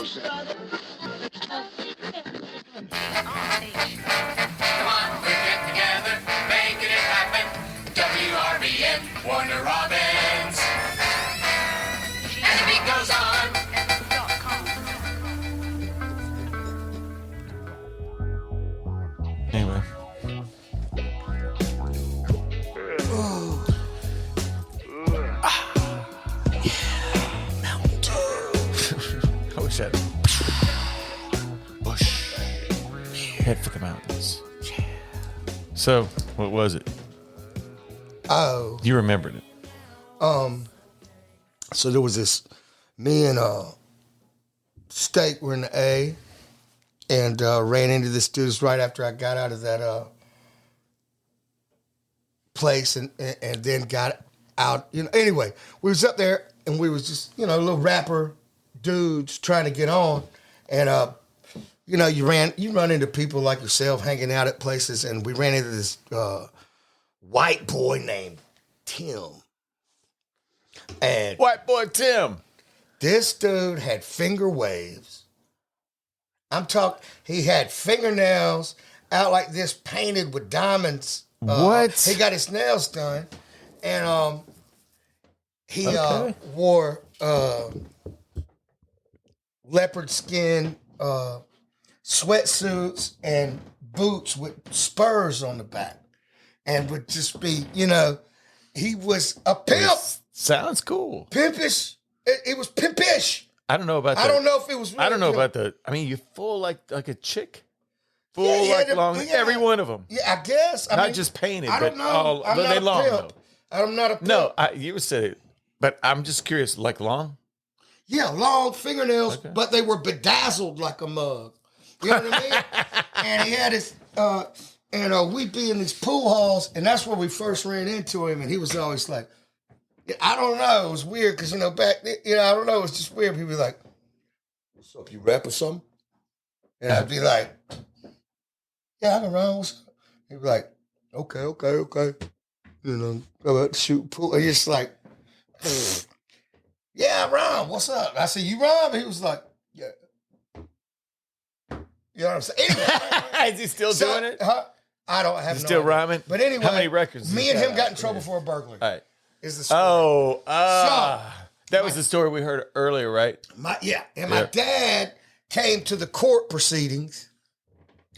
Come on, we're getting together, making it happen. WRBN, Warner Robins. And the beat goes on. Anyway. I wish I had bush. Head for the mountains. So, what was it? Oh, You remembered it. so there was this, me and Steak were in the A, and ran into this dude right after I got out of that place, and then got out. Anyway, we was up there, and we was just little rapper dudes trying to get on, and you run into people like yourself hanging out at places, and we ran into this white boy named Tim. And White boy Tim. this dude had finger waves. I'm talking, he had fingernails out like this, painted with diamonds. What? He got his nails done, and he Okay. wore leopard skin sweatsuits and boots with spurs on the back, and would just be, he was a pimp, Sounds cool. pimpish. It was pimpish. I don't know about that. I don't know if it was. I don't know really, about the. I mean, you full like a chick, full Yeah, he had like them- long. yeah. Every one of them, Yeah, I guess. I not mean, just painted, I but don't know. all. I'm But not they a long pimp. though. I'm not a pimp. No, you would say it, but I'm just curious. Like long. Yeah, long fingernails, Okay. but they were bedazzled like a mug. You know what I mean? And he had his, and we'd be in these pool halls, and that's where we first ran into him, and he was always like, I don't know, it was weird, because, back then, I don't know, it was just weird. He'd be like, what's up, you rap or something? And I'd be like, yeah, I can run, what's up? He'd be like, okay. Go out to shoot pool. And just like, yeah, I rhyme. What's up? I said, you rhyme? He was like, yeah. You know what I'm saying? Anyway, Is he still doing it? I don't have Is he no still idea. rhyming? But anyway, How many records has me he and got him got out? in trouble for a burglary. All right. Is the story. That was the story we heard earlier, right? My Yeah. dad came to the court proceedings,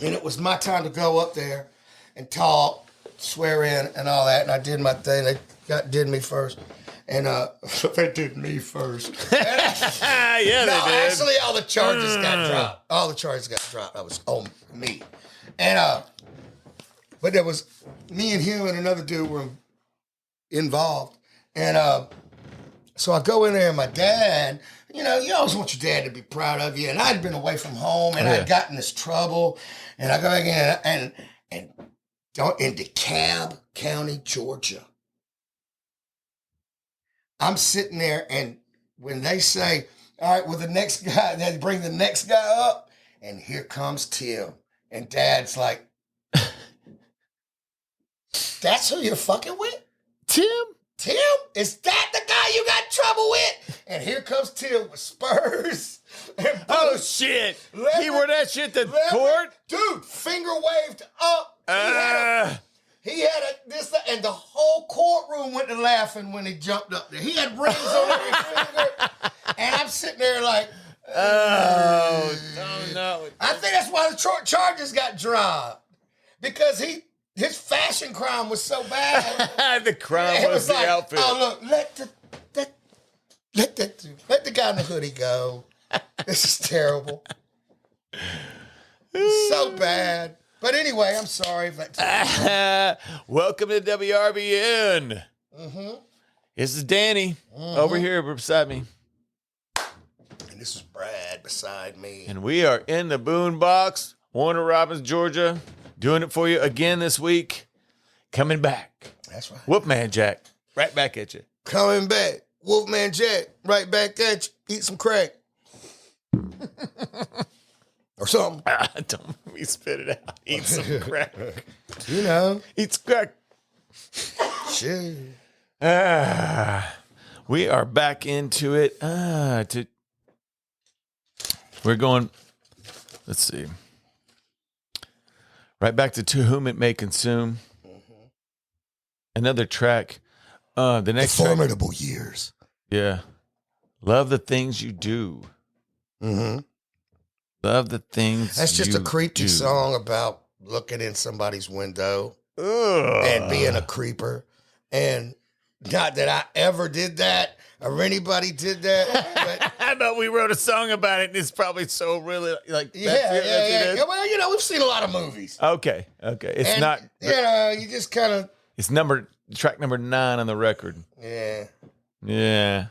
and it was my time to go up there and talk, swear in, and all that. And I did my thing. They did me first, and they did me first. Yeah, they No, did. actually, all the charges got dropped. All the charges got dropped. That was on me. And but there was me and him and another dude were involved. And so I go in there, and my dad, you always want your dad to be proud of you. And I'd been away from home, and I'd gotten this trouble. And I go again and in DeKalb County, Georgia. I'm sitting there, and when they say, all right, well, the next guy, they bring the next guy up, and here comes Tim. And Dad's like, that's who you're fucking with? Tim? Tim? Is that the guy you got trouble with? And here comes Tim with spurs. And Oh boots. shit! Leopard- He wore that shit to Leopard- court. Dude, finger waved up. He had this, and the whole courtroom went to laughing when he jumped up there. He had rings on every finger, and I'm sitting there like, Oh no! I think that's why the charges got dropped, because his fashion crime was so bad. The crime It was the like, outfit. oh look, let the guy in the hoodie go. This is terrible. So bad. But anyway, I'm sorry if that. Welcome to WRBN. Mm-hmm. This is Danny over here beside me, And this is Brad beside me. and we are in the boondocks, Warner Robins, Georgia, doing it for you again this week. Coming back, That's right. Whoopman Jack, right back at you. Coming back. Wolfman Jack, right back at you. Eat some crack. Or something. Don't let me spit it out. Eat some crack. Eat some crack. Shit. We are back into it. We're going, let's see. Right back to Whom It May Consume. Another track. The next The Formidable Years. Yeah. Love the Things You Do. Mm-hmm. Love the Things That's just you a creepy do. song about looking in somebody's window Ugh. and being a creeper. And not that I ever did that or anybody did that. But I know we wrote a song about it, and it's probably so really like yeah. Well, you know, we've seen a lot of movies. Okay. It's And, not. You know, you just kind of. It's track number 9 on the record. Yeah. Yeah.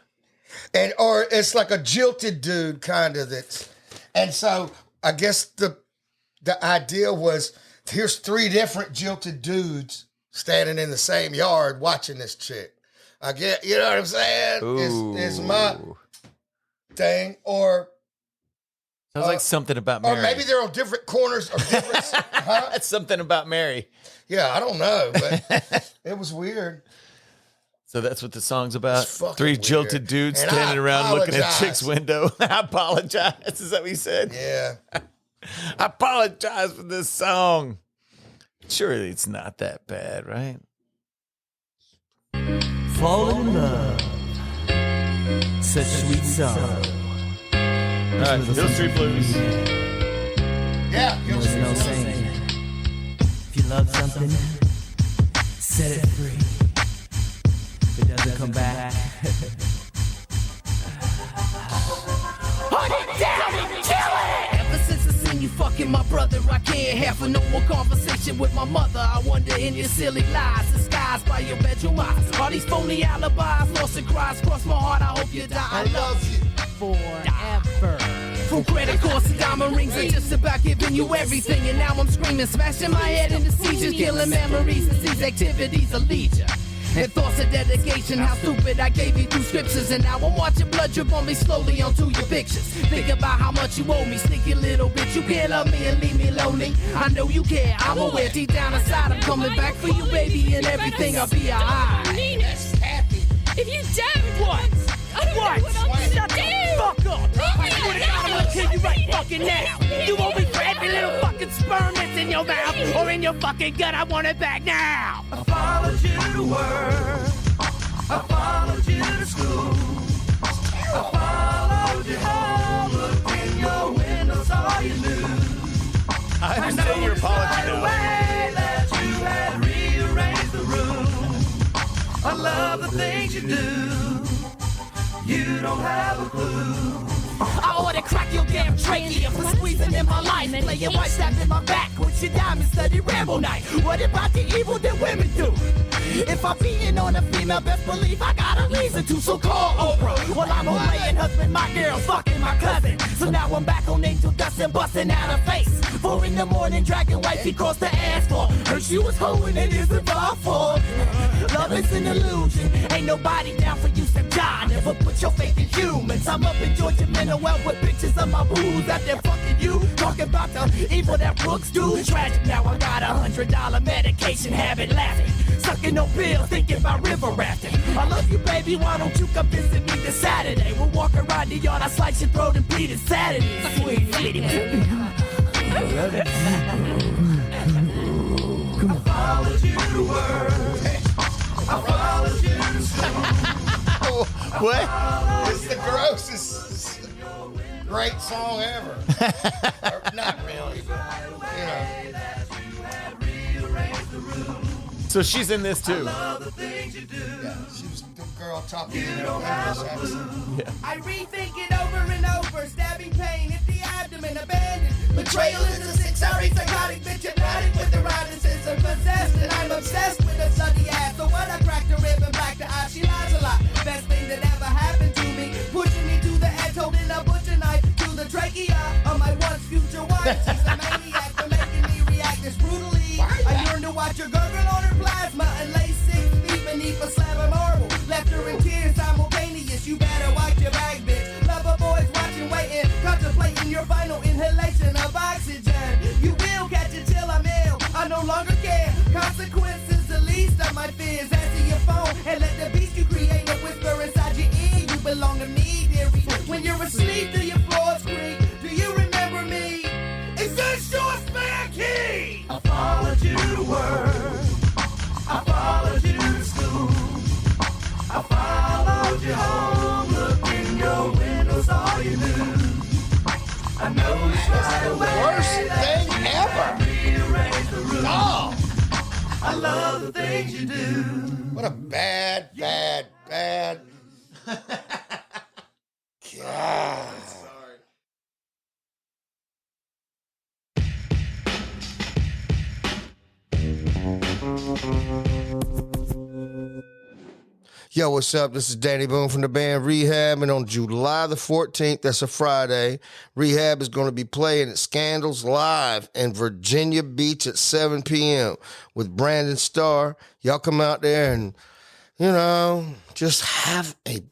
And or it's like a jilted dude kind of that's. And so I guess the idea was here's 3 different jilted dudes standing in the same yard watching this chick. I get, you know what I'm saying? Is my thing. Or sounds like something about Mary. Or maybe they're on different corners or different. Huh? That's something about Mary. Yeah, I don't know, but it was weird. So that's what the song's about? It's fucking 3 jilted weird. dudes And standing I around looking at apologize. chick's window. I apologize. Is that what you said? Yeah. I apologize for this song. Surely it's not that bad, right? Fall in love. Such sweet sorrow. All right, Hill Street Blues. Yeah. There's no saying. If you love something, set it free. If it doesn't come back, Hunt it down and kill it! Ever since I seen you fucking my brother, I can't have no more conversation with my mother. I wonder in your silly lies, disguised by your bedroom eyes. All these phony alibis, lost and cries, cross my heart, I hope you die. I love you forever. From credit cards to diamond rings, and just about giving you everything. And now I'm screaming, smashing my head into seizures, killing memories as these activities will lead ya. And thoughts of dedication, how stupid I gave you 2 scriptures. And now I'm watching blood drip on me slowly onto your pictures. Think about how much you owe me, sneaky little bitch. You can't love me and leave me lonely. I know you care, I'm aware deep down inside I'm coming back for you, baby, and everything I'll be alright. Meanest happy. If you don't what? I don't know what I'm Shut gonna the do. fuck up! I me swear to God, I'm gonna kill you right fucking now! You owe me for every little fucking sperm that's in your mouth or in your fucking gut. I want it back now! I followed you to work. I followed you to school. I followed you home. Looked in your window, saw you lose. I understand your apology now. That you had rearranged the room. I love the things you do. You don't have a clue. I ought to crack your damn trachea for squeezing in my life. Lay your white stabbed in my back with your diamond study Rambo knife. What about the evil that women do? If I'm beating on a female, best believe I got a reason to. So call Oprah. Well, I'm on laying husband, my girl, fucking my cousin. So now I'm back on angel dust and busting out her face. 4 in the morning, dragging wifey across the asphalt. Her she was hoeing, it isn't my fault. Love is an illusion. Ain't nobody down for you, Sam John. Never put your faith in humans. I'm up in Georgia, mental well with pictures of my booze out there fucking you. Talking about the evil that Brooks do. Tragic, now I got $100 medication habit laughing. Sucking no pills, thinking about river rafting. I love you, baby, why don't you come visit me this Saturday? We'll walk around the yard, I slice your throat and bleed it Saturday. Sweet, sweetie. I followed you to work. I followed you to school. What? It's the grossest, great song ever. Or, not really, but, you know. So she's in this too. Yeah, she was the girl talking in her English accent. I rethink it over and over. Stabbing pain at the abdomen, abandoned. Betrayal is a 6 psychotic bitch hypnotic with eroticism possessed. And I'm obsessed with a sunny ass. So when I cracked her rib and back to eye, she lies a lot. Best thing that ever happened to me. Pushing me to the edge, holding a butcher knife to the trachea of my once future wife. She's a maniac for making me react this brutally. I yearn to watch her gurgle on her plasma and lay 6 feet beneath a slab of marble. Left her in tears simultaneous. You better watch your back, bitch. Lover boys watching, waiting, contemplating your final inhalation of oxygen. You will catch it till I'm ill. I no longer care. Consequences, the least of my fears. Answer your phone and let the beast you create a whisper inside your ear. You belong to me, dearie. When you're asleep, do your floors creak? Do you us all you knew. I know it's right away. Worst thing ever. Rearrange the room. Oh, I love the things you do. what a bad. God. Yo, what's up? This is Danny Boone from the band Rehab, and on July the 14th, that's a Friday, Rehab is going to be playing at Scandals Live in Virginia Beach at 7 p.m. with Brandon Starr. Y'all come out there and, just have a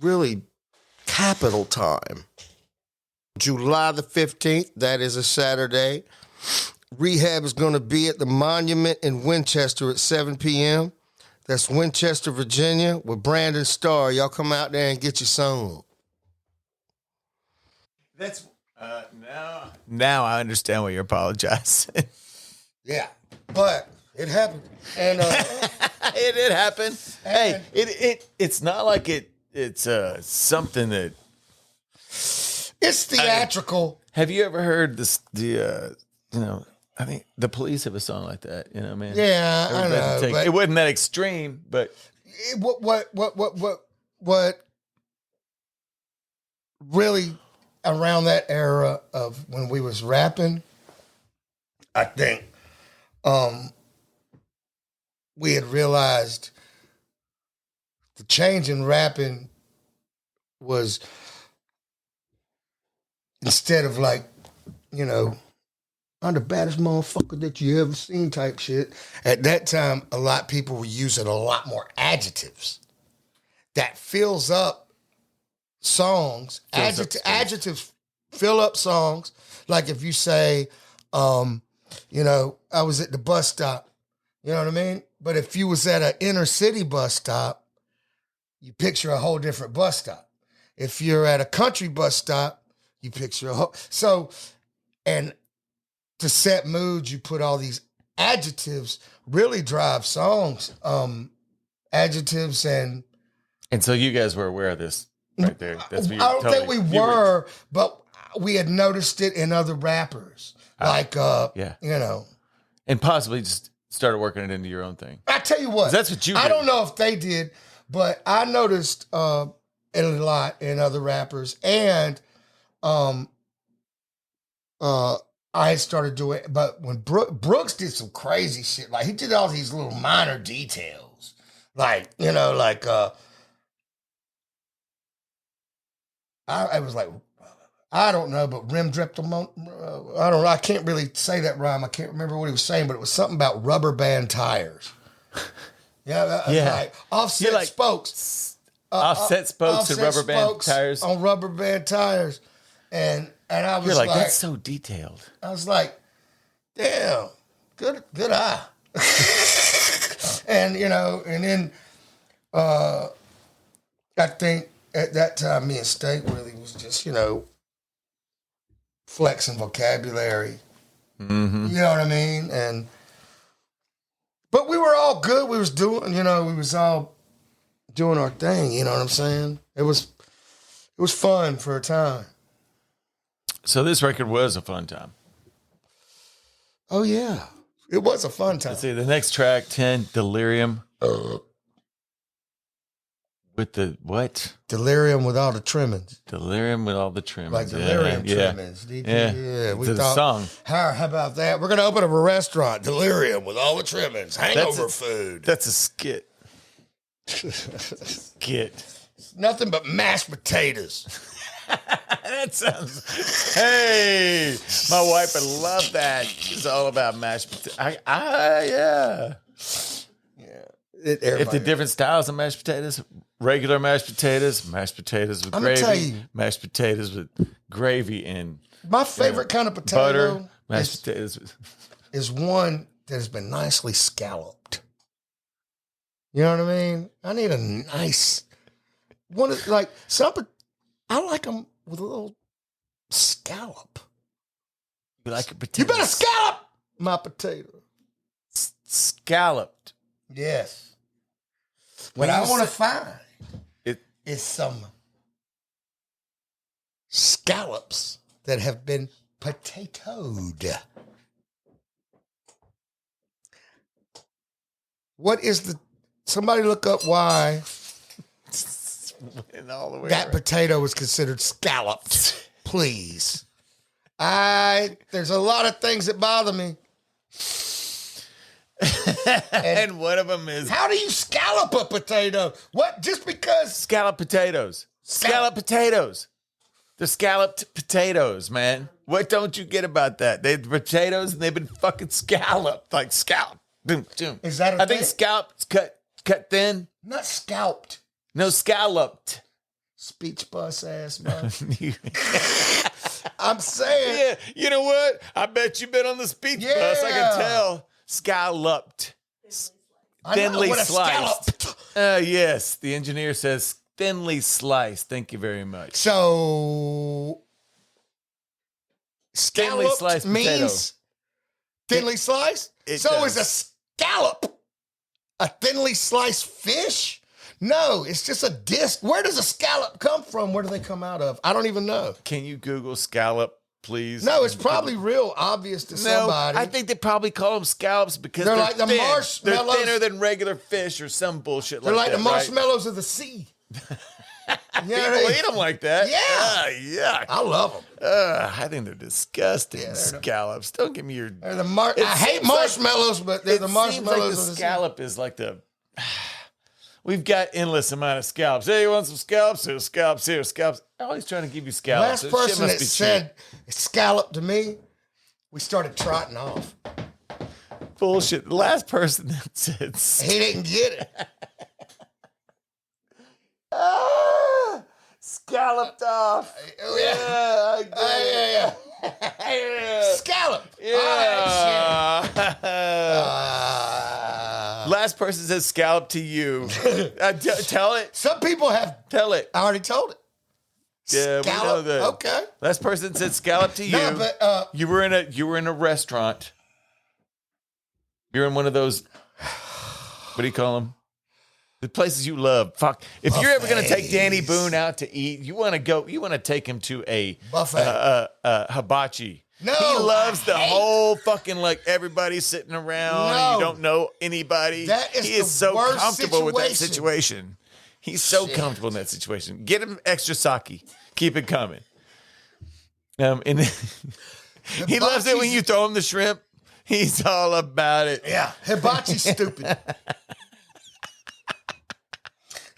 really capital time. July the 15th, that is a Saturday, Rehab is going to be at the Monument in Winchester at 7 p.m. That's Winchester, Virginia, with Brandon Starr. Y'all come out there and get your song. That's now I understand why you're apologizing. Yeah, but it happened, and it did happen. Hey, it's not like it's something that it's theatrical. Have you ever heard this? I think the Police have a song like that. Man. Yeah, I know. But it wasn't that extreme, but what really around that era of when we was rapping, I think we had realized the change in rapping was instead of I'm the baddest motherfucker that you ever seen type shit. At that time, a lot of people were using a lot more adjectives that fills up songs. Adjectives fill up songs. Like if you say, I was at the bus stop. You know what I mean? But if you was at an inner city bus stop, you picture a whole different bus stop. If you're at a country bus stop, you picture a whole... And to set moods, you put all these adjectives, really drive songs. Adjectives and so you guys were aware of this right there. That's what I don't think we were, but we had noticed it in other rappers. And possibly just started working it into your own thing. I tell you what, that's what you did. I don't know if they did, but I noticed it a lot in other rappers, and I had started doing it, but when Brooks did some crazy shit, like he did all these little minor details, I was like, I don't know, but rim dripped them on, I don't know, I can't really say that rhyme, I can't remember what he was saying, but it was something about rubber band tires. Like offset spokes. Offset spokes and rubber band tires. On rubber band tires. And I was like, that's so detailed. I was like, damn, good eye. And then I think at that time me and State really was just, flexing vocabulary. Mm-hmm. You know what I mean? But we were all good. We was doing, we was all doing our thing, you know what I'm saying? It was fun for a time. So this record was a fun time. Oh, yeah. It was a fun time. Let's see, the next track, 10, Delirium. With the what? Delirium with all the trimmings. Delirium with all the trimmings. Like delirium trimmings. Yeah. We it's thought, a song. How about that? We're going to open up a restaurant. Delirium with all the trimmings. Hangover food. That's a skit. Skit. Nothing but mashed potatoes. That sounds. Hey, my wife would love that. It's all about mashed potatoes. Yeah. If the different styles of mashed potatoes, regular mashed potatoes with gravy, mashed potatoes with gravy and my favorite kind of potato butter, mashed potatoes is one that has been nicely scalloped. You know what I mean? I need a nice one. Like some. I like them with a little scallop. You like a potato? You better scallop my potato. Scalloped. Yes. What I want to find is some scallops that have been potatoed. What is the... Somebody look up why Went all the way that around. potato is considered scalloped. Please. There's a lot of things that bother me. And one of them is How do you scallop a potato? What? Just because... scalloped potatoes. Scalloped potatoes. They're scalloped potatoes, man. What don't you get about that? They're potatoes and they've been fucking scalloped. Like scalloped. Boom, boom. Is that a I think thing? scalloped cut thin. Not scalped. No, scalloped. Speech bus ass, man. I'm saying... Yeah, you know what? I bet you've been on the speech bus. I Yeah. can tell. Scalloped. I know Thinly what a sliced. scallop- Yes, the engineer says thinly sliced. Thank you very much. So... Thinly Scalloped sliced means thinly sliced? it So does. is a scallop a thinly sliced fish? No, it's just a disc. Where does a scallop come from? Where do they come out of? I don't even know. Can you Google scallop, please? No, it's probably real obvious to somebody. I think they probably call them scallops because They're they're like the thin. marshmallows. They're thinner than regular fish or some bullshit They're like that. the marshmallows of the sea. People eat them like that. Yeah. Yuck. I love them. I think they're disgusting. they're the- scallops. Don't give me your. They're I It hate seems like- marshmallows, but they're the marshmallows Seems like of the the sea. scallop is like the. We've got endless amount of scallops. Hey, you want some scallops? Here, scallops. Here, scallops. Always trying to give you scallops. Last This shit person must that be said scallop to me, we started trotting off. cheap. Bullshit. The last person that said He didn't get it. scalloped off. Oh, Yeah, I yeah. Scallop. All right, shit. Last person says scallop to you. Tell it. Some people have. Tell it. I already told it. Yeah, we know Scallop. that. Okay. Last person said scallop to you. No, but you were in a restaurant. You're in one of those. What do you call them? The places you love. Fuck. If you're ever going to take Danny Buffets. Boone out to eat, you want to go. You want to take him to a Buffet. hibachi. No, he loves I the hate- whole fucking like everybody sitting around. And No. you don't know anybody. That is he is the so worst comfortable with that situation. situation. He's so comfortable in that situation. Get him extra sake. Keep it coming. And he loves it when you throw him the shrimp. He's all about it. yeah, hibachi's stupid.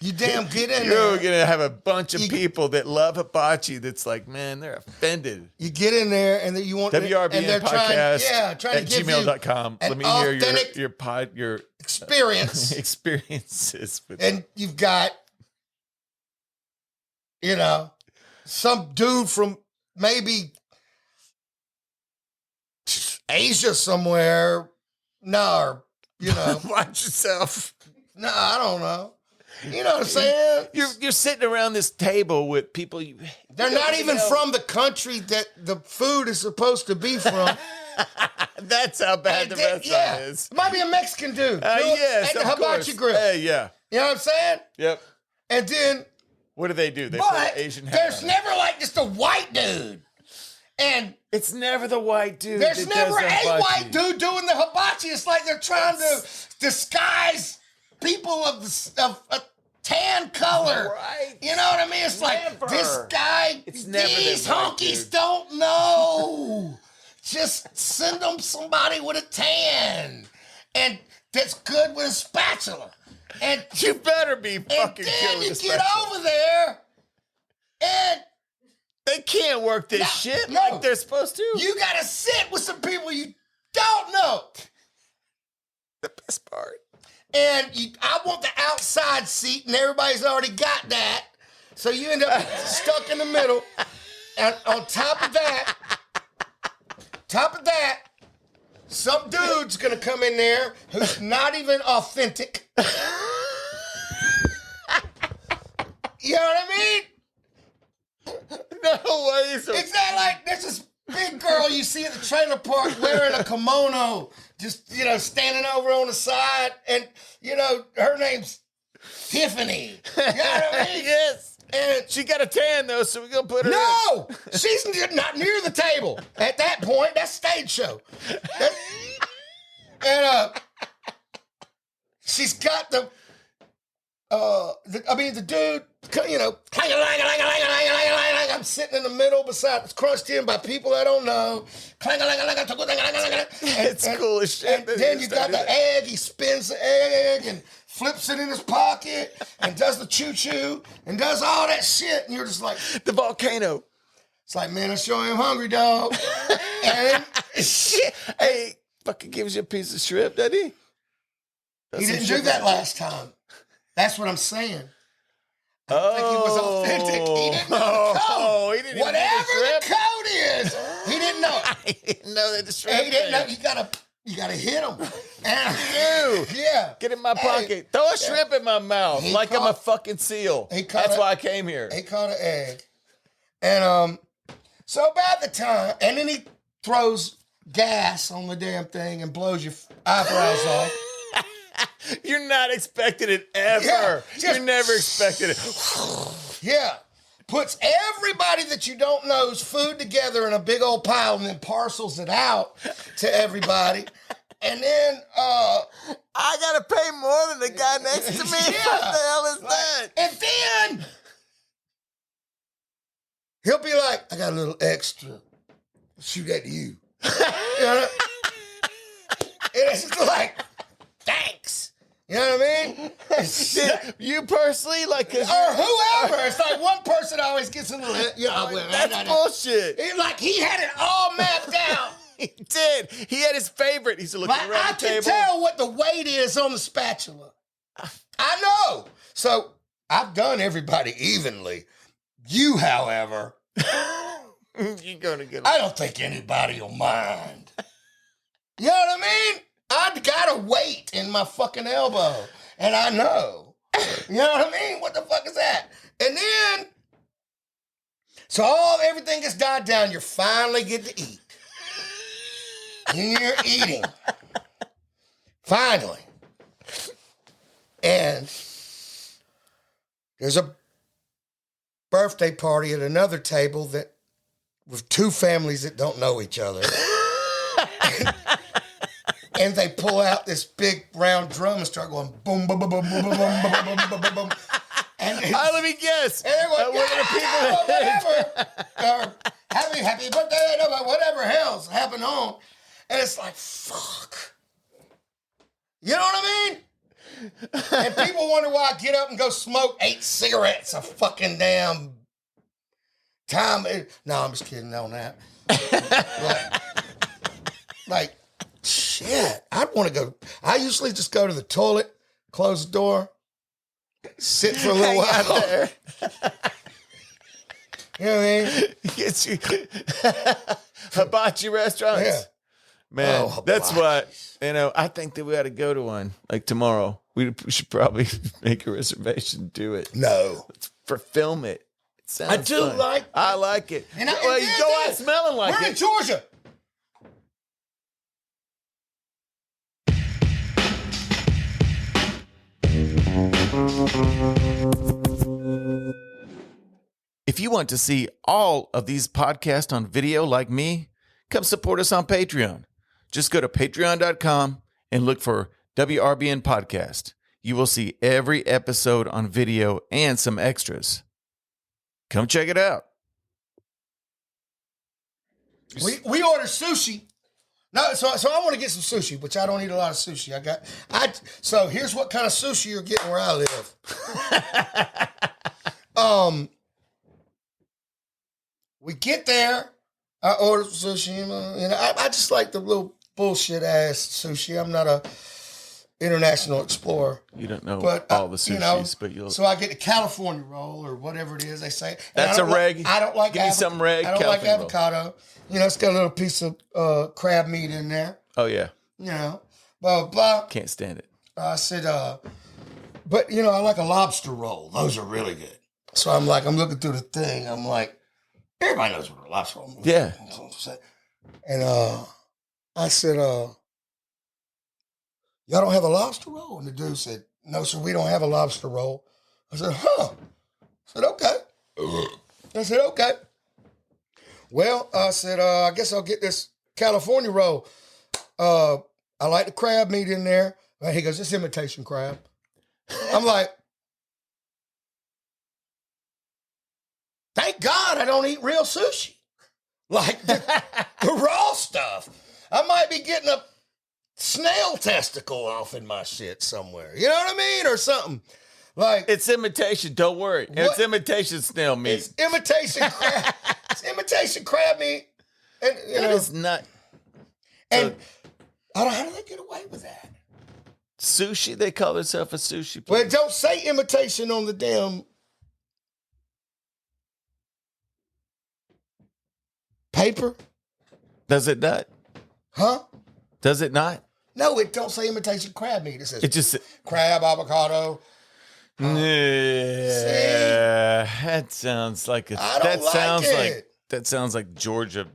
You damn get in You're there. gonna have a bunch of people that love hibachi. That's like, man, they're offended. You get in there and then you want WRBN and they're podcast trying at to give gmail.com. you Let an me hear authentic your experience. experiences with And you've got, some dude from maybe Asia somewhere. No, watch yourself. no, I don't know. You know what I'm saying? You're sitting around this table with people They're not even from the country that the food is supposed to be from. That's how bad And the they- restaurant is. It might be a Mexican dude. Yes, at the of hibachi course. grill. Hey, yeah. You know what I'm saying? Yep. And then, What do? They put but Asian hat there's on. never like just a white dude. And It's never the white dude. there's that never does the a hibachi. white dude doing the hibachi. It's like they're trying to disguise people of a tan color. Right. You know what I mean? It's like Never. this guy, It's never these that white honkies dude. don't know. Just send them somebody with a tan and that's good with a spatula. And You better be and fucking then good you with get the special. over there and They can't work this No, shit no. like they're supposed to. you gotta sit with some people you don't know. The best part. And I want the outside seat, and everybody's already got that. So you end up stuck in the middle. And on top of that, some dude's gonna come in there who's not even authentic. You know what I mean? No way. So It's not like there's this big girl you see at the trailer park wearing a kimono, just, standing over on the side. And, her name's Tiffany. You know what I mean? yes. And She got a tan though, so we're gonna put her. no, she's not near the table at that point. That's stage show. And she's got the dude, you know, I'm sitting in the middle beside, crunched in by people I don't know. It's cool as shit. And then you got the egg. He spins the egg and flips it in his pocket and does the choo-choo and does all that shit. And you're just like, the volcano. it's like, man, I sure am hungry, dog. And Shit. Hey, fucking gives you a piece of shrimp, doesn't he? he didn't do that last time. That's what I'm saying. I think he was authentic. He didn't know the code. Oh, he didn't even know Whatever the the shrimp. code is, he didn't know it. I didn't know that the shrimp. He didn't know. thing. You gotta hit him. And, Dude, yeah. get in my Hey, pocket. Throw a shrimp in my mouth He like I'm a caught- fucking seal. he caught That's a- why I came here. He caught an egg. And so about the time, and then he throws gas on the damn thing and blows your eyebrows off. You're not expecting it ever. Yeah, just- You're never expecting it. Yeah. Puts everybody that you don't know's food together in a big old pile and then parcels it out to everybody. And then I gotta pay more than the guy next to me. Yeah. What the hell is that? and then he'll be like, I got a little extra. Shoot at you. You know? And it's just like, thanks. You know what I mean? Did you personally, like, 'cause Or whoever. It's like one person always gets a little, that's bullshit. It's like he had it all mapped out. He did. He had his favorite. He's looking Like, around I the can table. tell what the weight is on the spatula. I know. So I've done everybody evenly. You, however, You're gonna get. I don't think anybody will mind. You know what I mean? I got a weight in my fucking elbow, and I know. You know what I mean? What the fuck is that? And then, so everything gets died down. You finally get to eat. And you're eating. Finally. And there's a birthday party at another table that with two families that don't know each other. And they pull out this big round drum and start going boom, boom, boom, boom, boom, boom, boom, boom, boom, boom, boom, boom. And Let me guess. they're going, One of the people whatever. Or happy birthday, whatever hell's happened on. And it's like, fuck. You know what I mean? And people wonder why I get up and go smoke 8 cigarettes a fucking damn time. No, I'm just kidding on that. like, shit. I'd want to go. I usually just go to the toilet, close the door, sit for a little hang while. out there. You know what I mean? Get you hibachi restaurants. Yeah. Man, Oh, that's hibachi. what, I think that we ought to go to one like tomorrow. We should probably make a reservation, do it. No. Film it. It sounds I do fun. like it. I like it. And I- well, and you then go out this, smelling like We're in it. Georgia. If you want to see all of these podcasts on video like me, come support us on Patreon. Just go to patreon.com and look for WRBN Podcast. You will see every episode on video and some extras. Come check it out. We order sushi. No, so I want to get some sushi, which I don't eat a lot of sushi. So here's what kind of sushi you're getting where I live. We get there. I order sushi. I just like the little bullshit ass sushi. I'm not a international explorer. You don't know But all the sushis, but you'll. So I get the California roll or whatever it is they say. And That's I don't a reg. I don't like Give me some reg I don't like California roll. avocado. It's got a little piece of crab meat in there. Oh, yeah. Blah blah blah. Can't stand it. I said, but I like a lobster roll. Those are really good. So I'm looking through the thing. I'm like, everybody knows what a lobster roll is. Yeah. And I said, y'all don't have a lobster roll? And the dude said, no, sir, we don't have a lobster roll. I said, huh, I said, okay. I said, okay. Well, I said, I guess I'll get this California roll. I like the crab meat in there. And he goes, it's imitation crab. I'm like, thank God I don't eat real sushi. Like the raw stuff. I might be getting a snail testicle off in my shit somewhere. You know what I mean? Or something. Like It's imitation. Don't worry. It's imitation snail meat. it's imitation crab. It's imitation crab meat. And you know, It's not and I don't, how do they get away with that? sushi. They call themselves a sushi place. Well, it don't say imitation on the damn paper. Does it not? Huh? Does it not? No, it don't say imitation crab meat. It says It just. crab, avocado. Yeah, that sounds like a. I don't That like sounds it. like that sounds like Georgia.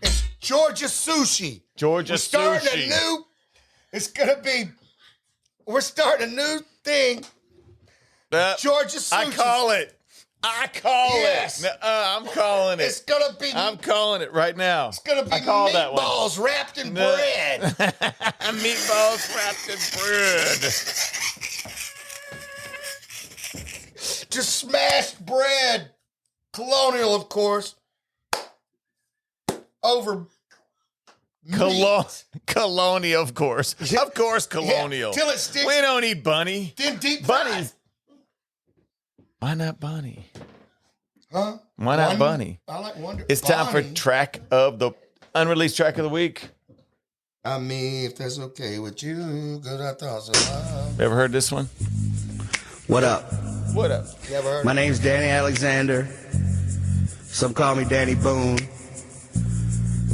It's Georgia sushi. Georgia We're starting sushi. a new. It's gonna be. We're starting a new thing. Georgia sushi. I call it. Yes. I'm calling it. It's gonna be. I'm calling it right now. It's gonna be I call that one. meatballs wrapped in No. bread. Meatballs wrapped in bread. Just smashed bread. Colonial, of course. Over. Colonial, of course. Of course, colonial. till it sticks. We don't eat bunny. Then deep fried. Bunnies. Why not bunny? Huh? Why not bunny? I like Wonder. It's time for Bonnie. track of the unreleased track of the week. I mean, if that's okay with you, good I thought so. Ever heard this one? What up? What up? Never heard. My name's Danny Alexander. Some call me Danny Boone.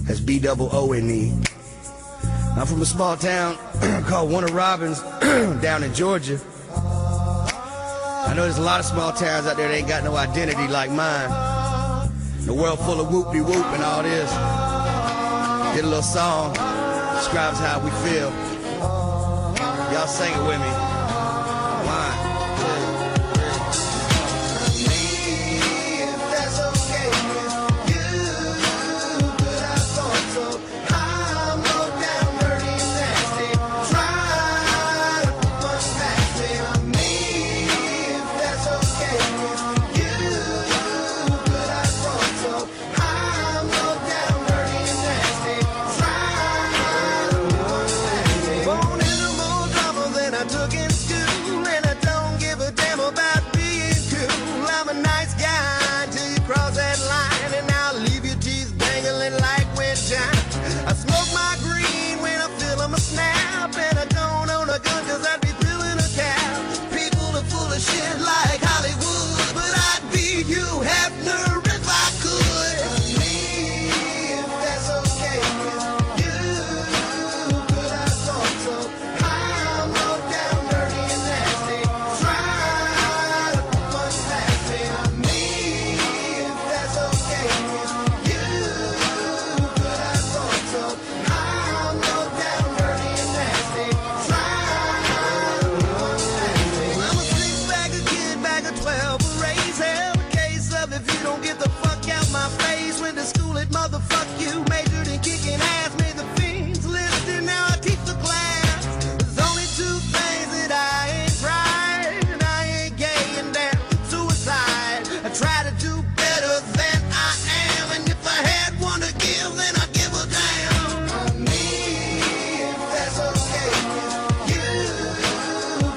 That's B-double-O-N-E. I'm from a small town called Warner Robins down in Georgia. I know there's a lot of small towns out there that ain't got no identity like mine. The world full of whoop-de-whoop and all this. Did a little song, describes how we feel. Y'all sing it with me. 1, 2, 3. If that's okay with you, but I thought so. I'm low down, dirty and nasty. Try to put one past me. If that's okay with you, but I thought so. I'm low down, dirty and nasty. Try to put one past me. Born in a more drama than I took in school, and I don't give a damn about being cool. I'm a nice guy till you cross that line, and I'll leave your teeth dangling like wind chimes. I smoke my green when I feel I'm a snap, and I don't own a gun 'cause I'd be filling a cab. People are full of shit like Hollywood, but I'd beat you Hefner if I could. If that's okay with you, but I thought so. I'm low down, dirty and nasty. Try to put one past me. If that's okay with you, but I thought so. I'm low down, dirty and nasty. Try to put one past me. I'm a six-bagger kid, bag of 12, a raise hell. A case of if you don't get the fuck out my face. Went to school at motherfuck you, majored in kicking ass, made the fiends list, and now I teach the class. There's only two things that I ain't tried, and I ain't gay and damn suicide. I try to do better than I am, and if I had one to give, then I'd give a damn. I mean, if that's okay with you,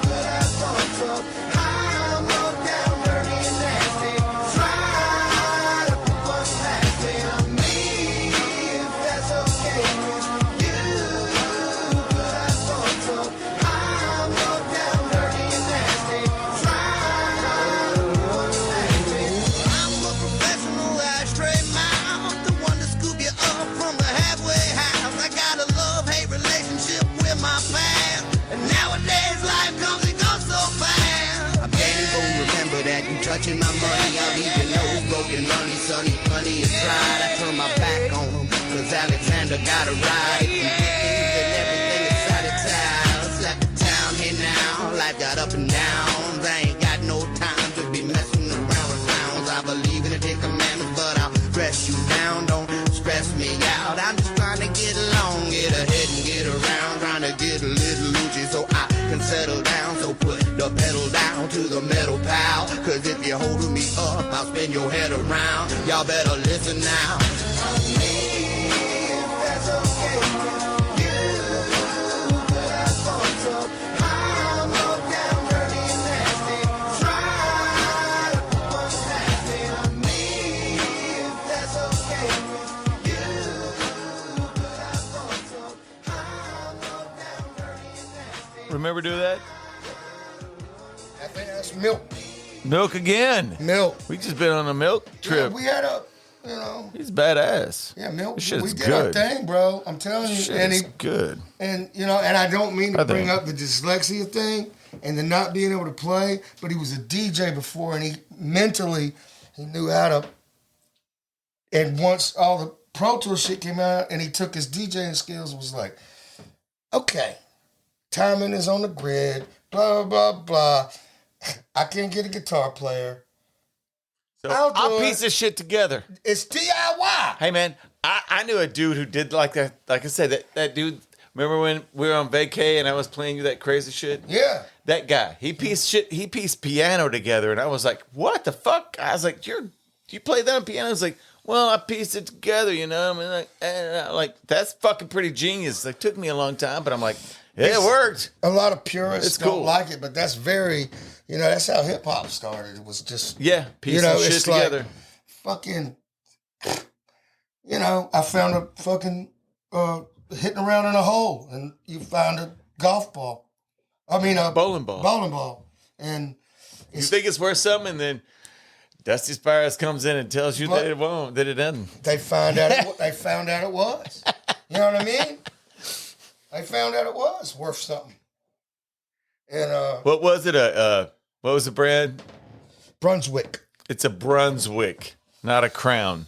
but I thought so. I'm low down, dirty and nasty. Try to put one past me. I mean, if that's okay with you, but I thought so. I'm low down, dirty and nasty. Try to put one past me. I'm a professional ashtray mouth, the one to scoop you up from the halfway house. I got a love-hate relationship with my past, and nowadays life comes and goes so fast. I'm Danny Boone, remember that you touching my money. I'll leave your nose broken, money, sunny, funny and tried. I turn my back on him, 'cause Alexander got a ride. And everything is out of town. Left the town here now, life got up and down. I ain't got no time to be messing around. stress you down, don't stress me out. I'm just trying to get along, get ahead and get around, trying to get a little loosey so I can settle down. So put the pedal down to the metal, pal, cause if you're holding me up, I'll spin your head around. Y'all better listen now. If that's okay with you, but I thought so. I'm low down, dirty and nasty. Try to put one past me. If that's okay with you, but I thought so. I'm low down, dirty and nasty. Remember do that? I think that's milk. Milk again. Milk. We just been on a milk Yeah, trip. we had a, you know. He's badass. Yeah, milk. This shit's We did good. our thing, bro. I'm telling you. Shit And is good. and you know, and I don't mean to I bring think. up the dyslexia thing and the not being able to play, but he was a DJ before, and he mentally he knew how to. And once all the Pro Tour shit came out, and he took his DJing skills, and was like, okay, timing is on the grid. Blah blah blah. I can't get a guitar player. So I'll do I'll it. piece this shit together. It's DIY. Hey man, I knew a dude who did like that. Like I said, that dude. Remember when we were on vacay and I was playing you that crazy shit? Yeah. That guy, he pieced piano together, and I was like, "What the fuck?" I was like, "You play that on piano?" I was like, "Well, I pieced it together, you know." I mean, like that's fucking pretty genius. It took me a long time, but I'm like, yeah, it worked. A lot of purists It's don't cool. like it, but that's very, you know, that's how hip hop started. It was just, Yeah, piecing you know, shit it's like together. fucking, you know, I found a fucking hitting around in a hole, and you found a golf ball. I mean, a Bowling ball. Bowling ball, and You think it's worth something, and then Dusty Spires comes in and tells you that it won't, that it doesn't. they found out. They found out it was. You know what I mean? They found out it was worth something. And What was it? What was the brand? Brunswick. It's a Brunswick, not a Crown.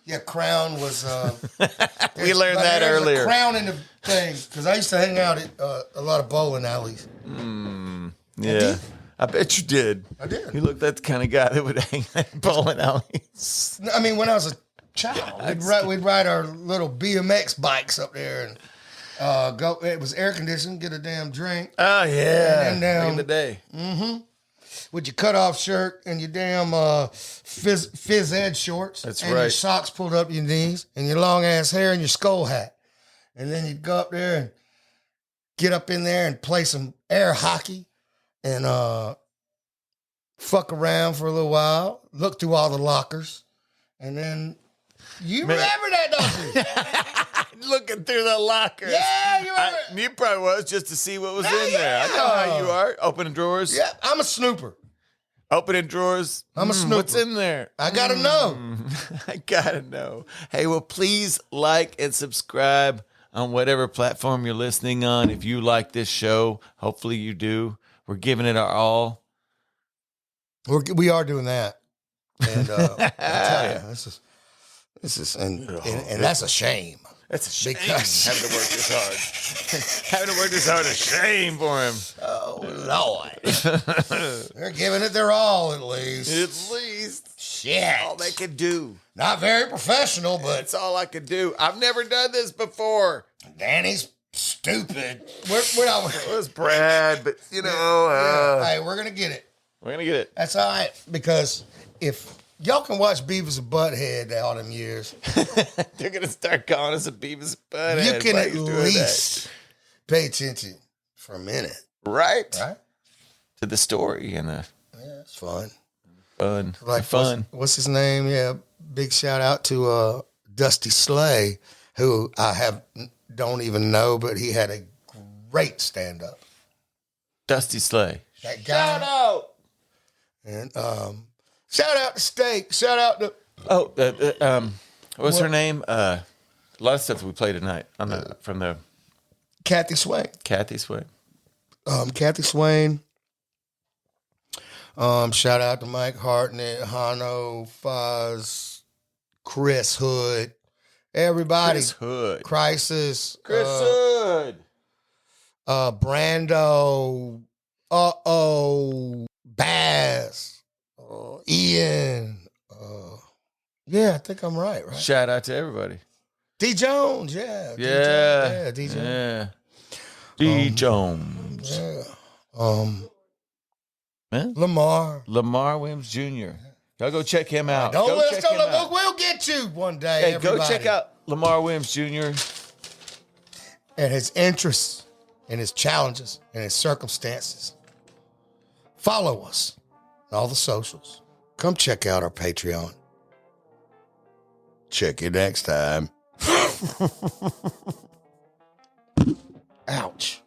Yeah, Crown was. We learned that there's earlier. A Crown in the thing because I used to hang out at a lot of bowling alleys. Yeah, I bet you did. I did. You look that kind of guy that would hang at bowling alleys. I mean, when I was a child, we'd ride our little BMX bikes up there and go. It was air conditioned. Get a damn drink Oh yeah, And then, back in the day. with your cutoff shirt and your damn phys ed shorts. That's and your right. socks pulled up to your knees and your long ass hair and your skull hat. And then you'd go up there and get up in there and play some air hockey and fuck around for a little while, look through all the lockers, and then you Man. remember that, don't you? Looking through the lockers. Yeah, you remember. You probably was just to see what was Yeah, in there. I know how you are. Opening drawers. Yeah, I'm a snooper. Opening drawers. I'm a snooper. What's in there? I gotta know. I gotta know. Hey, well, please like and subscribe on whatever platform you're listening on. If you like this show, hopefully you do. We're giving it our all. We are doing that, and I tell you, this is, and that's a shame. That's a shame. Because- Having to work this hard. Having to work this hard is a shame for him. Oh Lord, they're giving it their all at least. At least Shit, all they could do. not very professional, but That's all I could do. I've never done this before. Danny's stupid. We're not. It was Brad, but you know, Hey, we're gonna get it. we're gonna get it. That's all right because if y'all can watch Beavis and Butthead all them years, They're gonna start calling us a Beavis Butthead. you can Why at you doing that? least pay attention for a minute, right right? to the story and the Yeah, it's fun. fun. Like the fun. What's his name? Yeah, big shout out to Dusty Slay, who don't even know, but he had a great stand up. Dusty Slay. That guy. out. And shout out to Steak. Shout out to What's her name? A lot of stuff that we play tonight on the from the Kathy Swain. Kathy Sway. Kathy Swain. Shout out to Mike Hartnett, Hano, Foz, Chris Hood, everybody. Chris Hood. Crisis. Chris Hood. Brando. Baz. Ian. Yeah, I think I'm right. Shout out to everybody. D. Jones, yeah. Yeah. D. Jones. Yeah. D. Jones. Yeah. Huh? Lamar Williams Jr. Y'all go check him out. Don't Go let us check go. him out. We'll get you one day. Hey, everybody. go check out Lamar Williams Jr. And his interests and his challenges and his circumstances. Follow us on all the socials. Come check out our Patreon. Check you next time. Ouch.